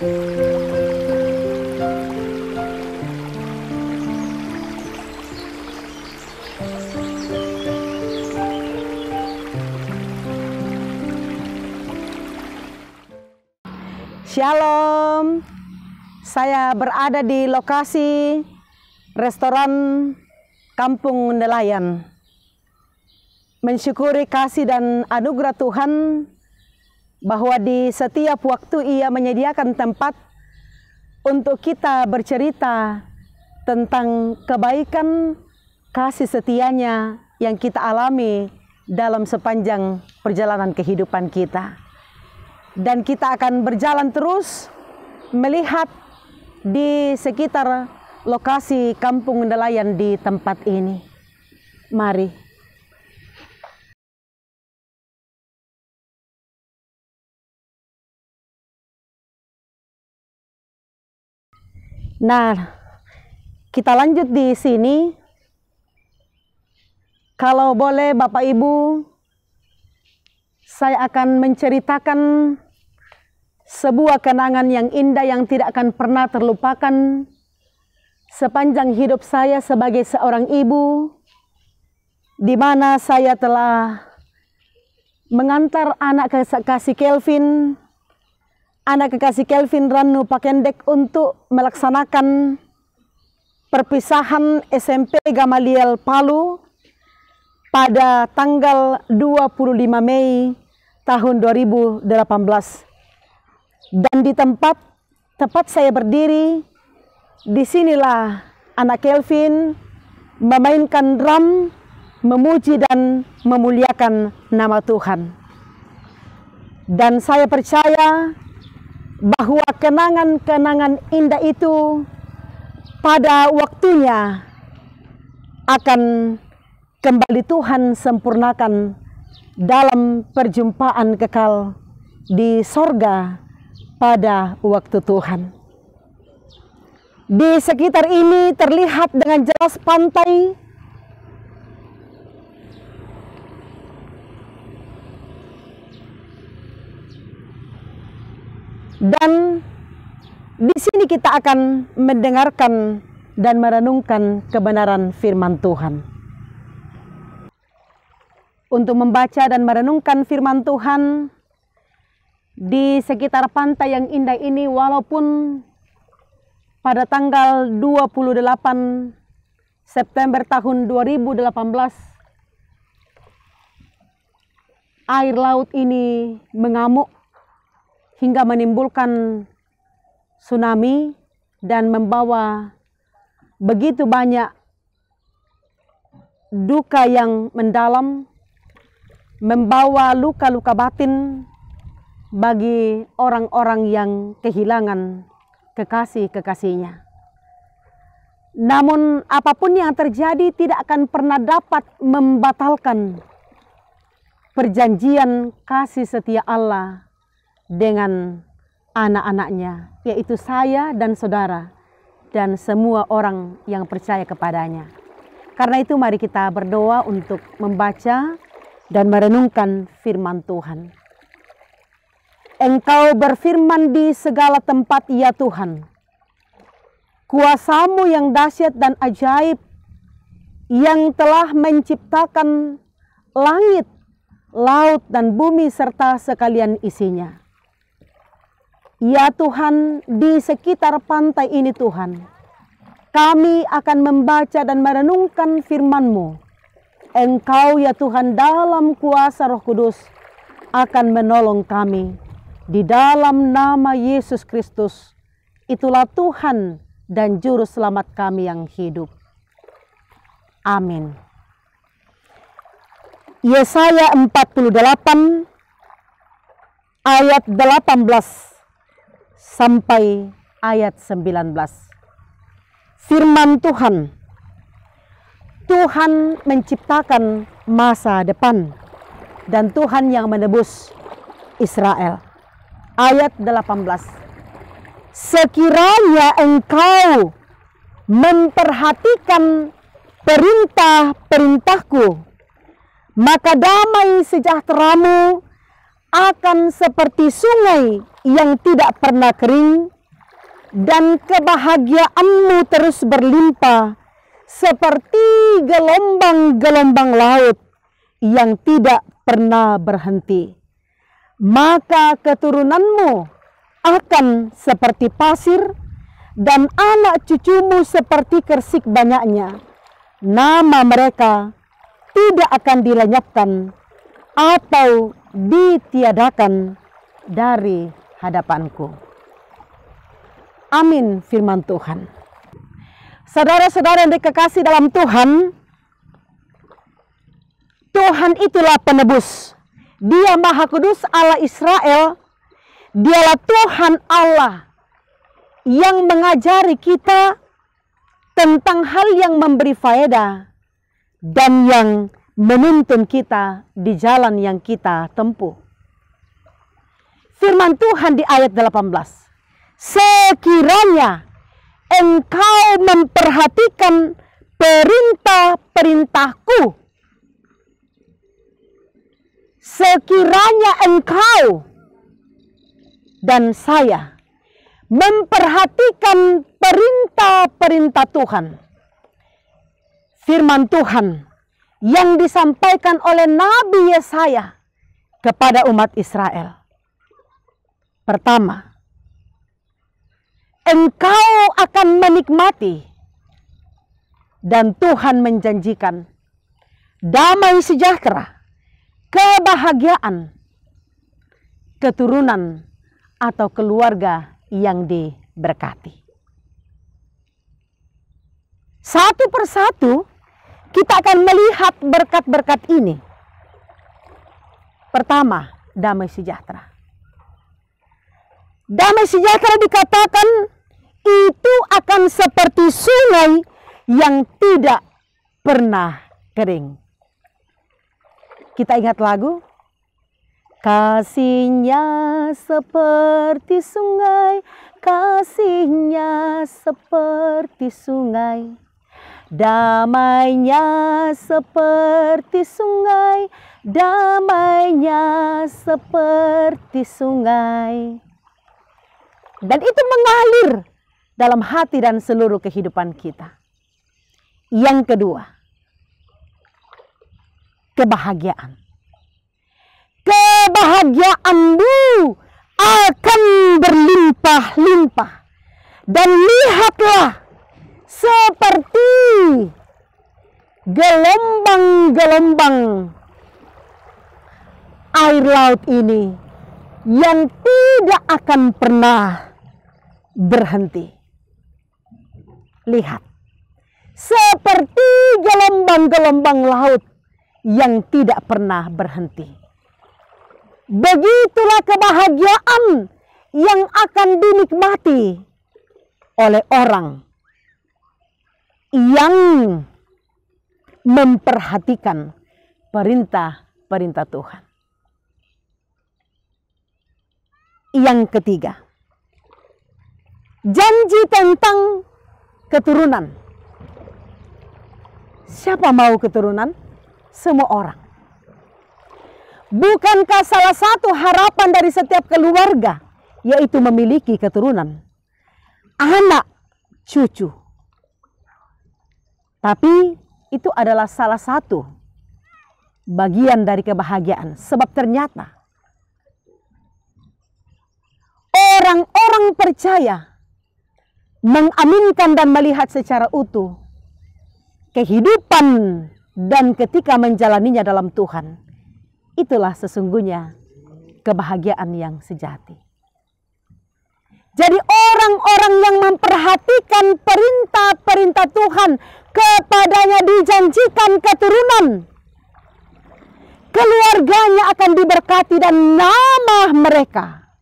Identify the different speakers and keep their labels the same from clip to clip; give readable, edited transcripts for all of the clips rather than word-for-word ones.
Speaker 1: Shalom, saya berada di lokasi restoran Kampung Nelayan. Mensyukuri kasih dan anugerah Tuhan bahwa di setiap waktu Ia menyediakan tempat untuk kita bercerita tentang kebaikan kasih setianya yang kita alami dalam sepanjang perjalanan kehidupan kita. Dan kita akan berjalan terus melihat di sekitar lokasi Kampung Nelayan di tempat ini. Mari. Nah, kita lanjut di sini. Kalau boleh Bapak Ibu, saya akan menceritakan sebuah kenangan yang indah yang tidak akan pernah terlupakan sepanjang hidup saya sebagai seorang ibu, di mana saya telah mengantar anak kekasih Kelvin Ranu Pakendek untuk melaksanakan perpisahan SMP Gamaliel Palu pada tanggal 25 Mei tahun 2018. Dan di tempat saya berdiri, disinilah anak Kelvin memainkan drum, memuji dan memuliakan nama Tuhan. Dan saya percaya bahwa kenangan-kenangan indah itu pada waktunya akan kembali Tuhan sempurnakan dalam perjumpaan kekal di sorga pada waktu Tuhan. Di sekitar ini terlihat dengan jelas pantai dan di sini kita akan mendengarkan dan merenungkan kebenaran firman Tuhan. Untuk membaca dan merenungkan firman Tuhan di sekitar pantai yang indah ini, walaupun pada tanggal 28 September tahun 2018 air laut ini mengamuk hingga menimbulkan tsunami dan membawa begitu banyak duka yang mendalam, membawa luka-luka batin bagi orang-orang yang kehilangan kekasih-kekasihnya. Namun apapun yang terjadi tidak akan pernah dapat membatalkan perjanjian kasih setia Allah dengan anak-anaknya, yaitu saya dan saudara dan semua orang yang percaya kepadanya. Karena itu mari kita berdoa untuk membaca dan merenungkan firman Tuhan. Engkau berfirman di segala tempat, ya Tuhan. Kuasa-Mu yang dahsyat dan ajaib, yang telah menciptakan langit, laut, dan bumi serta sekalian isinya. Ya Tuhan, di sekitar pantai ini Tuhan, kami akan membaca dan merenungkan firman-Mu. Engkau ya Tuhan dalam kuasa Roh Kudus akan menolong kami. Di dalam nama Yesus Kristus, itulah Tuhan dan Juru Selamat kami yang hidup. Amin. Yesaya 48 ayat 18 sampai ayat 19. Firman Tuhan. Tuhan menciptakan masa depan dan Tuhan yang menebus Israel. Ayat 18. Sekiranya engkau memperhatikan perintah-perintahku, maka damai sejahteramu akan seperti sungai yang tidak pernah kering, dan kebahagiaanmu terus berlimpah seperti gelombang-gelombang laut yang tidak pernah berhenti. Maka keturunanmu akan seperti pasir dan anak cucumu seperti kersik banyaknya. Nama mereka tidak akan dilenyapkan atau ditiadakan dari hadapanku. Amin firman Tuhan. Saudara-saudara yang dikasihi dalam Tuhan, Tuhan itulah penebus. Dia Maha Kudus Allah Israel. Dialah Tuhan Allah yang mengajari kita tentang hal yang memberi faedah dan yang menuntun kita di jalan yang kita tempuh. Firman Tuhan di ayat 18. Sekiranya engkau memperhatikan perintah-perintahku, sekiranya engkau dan saya memperhatikan perintah-perintah Tuhan, firman Tuhan yang disampaikan oleh Nabi Yesaya kepada umat Israel. Pertama, engkau akan menikmati, dan Tuhan menjanjikan damai sejahtera, kebahagiaan, keturunan atau keluarga yang diberkati. Satu persatu kita akan melihat berkat-berkat ini. Pertama, damai sejahtera. Damai sejahtera dikatakan itu akan seperti sungai yang tidak pernah kering. Kita ingat lagu? Kasihnya seperti sungai, kasihnya seperti sungai, damainya seperti sungai, damainya seperti sungai. Dan itu mengalir dalam hati dan seluruh kehidupan kita. Yang kedua, kebahagiaan. Kebahagiaanmu akan berlimpah-limpah. Dan lihatlah seperti gelombang-gelombang air laut ini yang tidak akan pernah berhenti. Lihat, seperti gelombang-gelombang laut yang tidak pernah berhenti. Begitulah kebahagiaan yang akan dinikmati oleh orang yang memperhatikan perintah-perintah Tuhan. Yang ketiga, janji tentang keturunan. Siapa mau keturunan? Semua orang. Bukankah salah satu harapan dari setiap keluarga yaitu memiliki keturunan, anak, cucu? Tapi itu adalah salah satu bagian dari kebahagiaan, sebab ternyata orang-orang percaya mengaminkan dan melihat secara utuh kehidupan dan ketika menjalaninya dalam Tuhan. Itulah sesungguhnya kebahagiaan yang sejati. Jadi orang-orang yang memperhatikan perintah-perintah Tuhan, kepadanya dijanjikan keturunan. Keluarganya akan diberkati dan nama mereka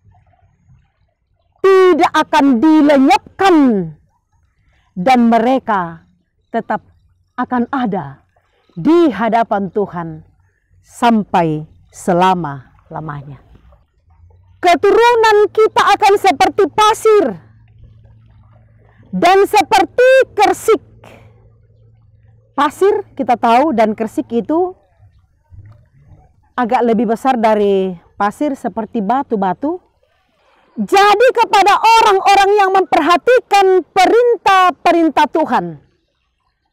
Speaker 1: tidak akan dilenyapkan. Dan mereka tetap akan ada di hadapan Tuhan sampai selama-lamanya. Keturunan kita akan seperti pasir dan seperti kersik. Pasir kita tahu dan kersik itu agak lebih besar dari pasir, seperti batu-batu Jadi kepada orang-orang yang memperhatikan perintah-perintah Tuhan,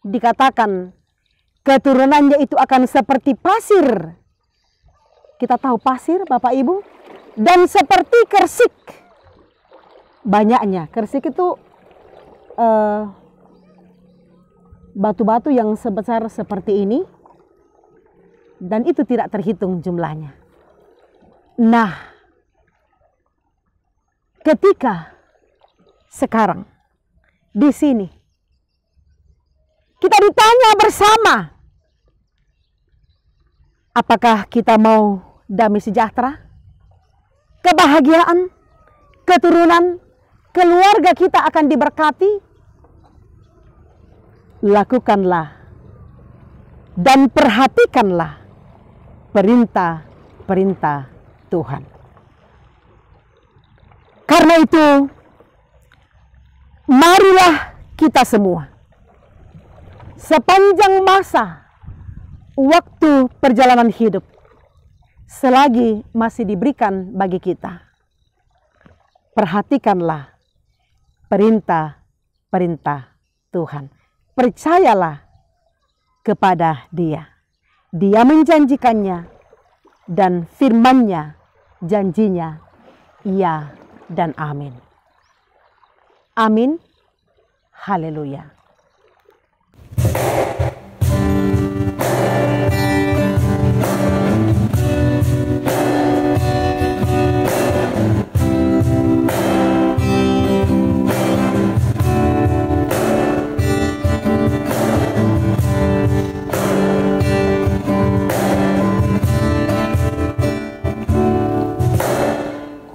Speaker 1: dikatakan keturunannya itu akan seperti pasir. Kita tahu pasir, Bapak Ibu, dan seperti kersik. Banyaknya kersik itu batu-batu yang sebesar seperti ini, dan itu tidak terhitung jumlahnya. Nah, ketika sekarang di sini kita ditanya bersama, apakah kita mau damai sejahtera, kebahagiaan, keturunan, keluarga kita akan diberkati? Lakukanlah dan perhatikanlah perintah-perintah Tuhan. Karena itu, marilah kita semua sepanjang masa waktu perjalanan hidup, selagi masih diberikan bagi kita, perhatikanlah perintah-perintah Tuhan. Percayalah kepada Dia. Dia menjanjikannya, dan firman-Nya, janjinya, ya dan amin. Amin. Haleluya.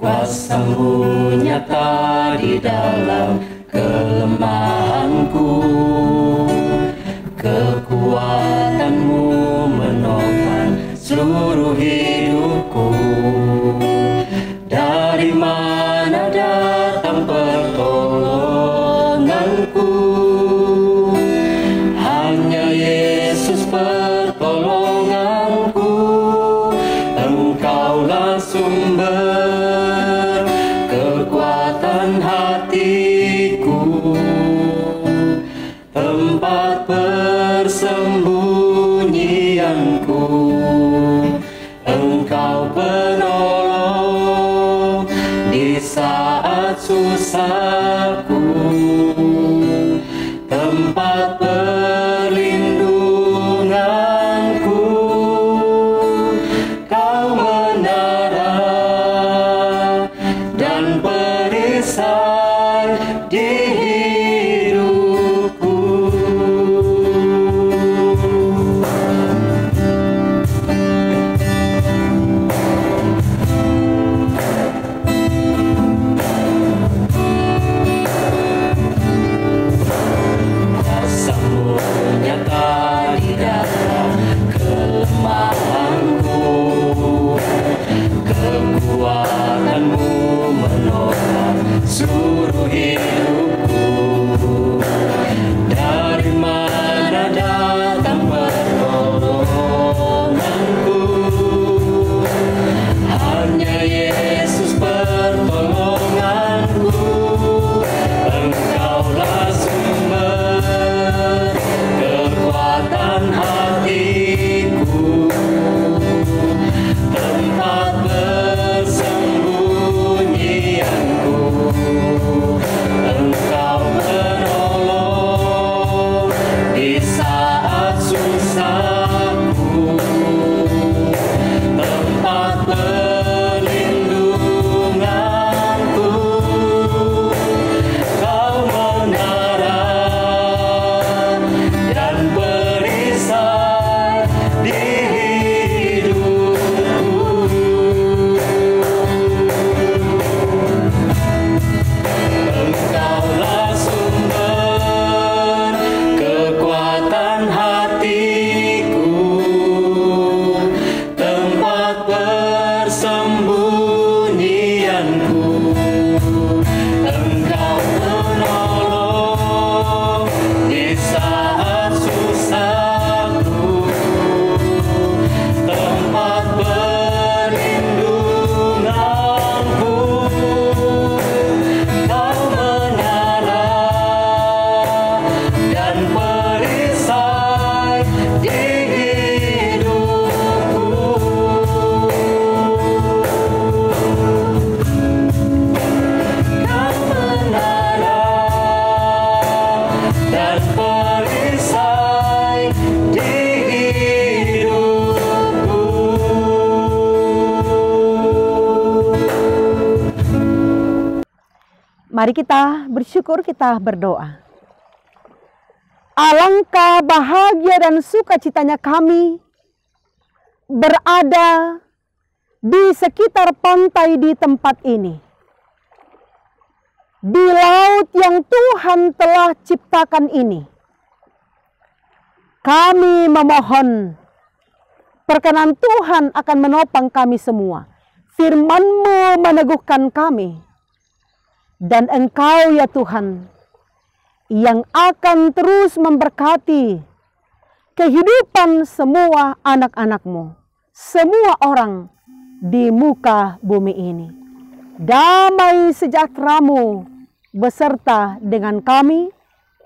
Speaker 2: Kuasa-Mu nyata di dalam kelemahanku, kekuatan-Mu menopang seluruh hidupku. Dari mana datang pertolonganku? Hanya Yesus pertolonganku. Engkaulah sumber kekuatan hatiku, tempat persembunyianku. Engkau penolong di saat susahku, tempat perlindunganku. Kau menara dan perisai di hidupku. Kuasa-Mu nyata di dalam kelemahanku, kekuatan-Mu menopang seluruh hidupku. Dari mana datang pertolonganku? Hanya Yesus pertolonganku. Engkaulah sumber kekuatan hatiku, tempat persembunyianku. Engkau
Speaker 1: Mari kita bersyukur, kita berdoa. Alangkah bahagia dan sukacitanya kami berada di sekitar pantai di tempat ini. Di laut yang Tuhan telah ciptakan ini. Kami memohon perkenan Tuhan akan menopang kami semua. Firman-Mu meneguhkan kami. Dan Engkau ya Tuhan yang akan terus memberkati kehidupan semua anak-anak-Mu. Semua orang di muka bumi ini. Damai sejahtera-Mu beserta dengan kami,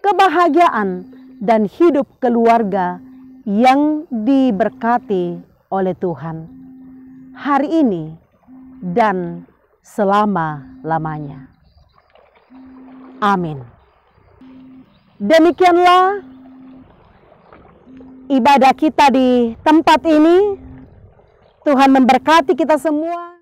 Speaker 1: kebahagiaan dan hidup keluarga yang diberkati oleh Tuhan hari ini dan selama-lamanya. Amin. Demikianlah ibadah kita di tempat ini. Tuhan memberkati kita semua.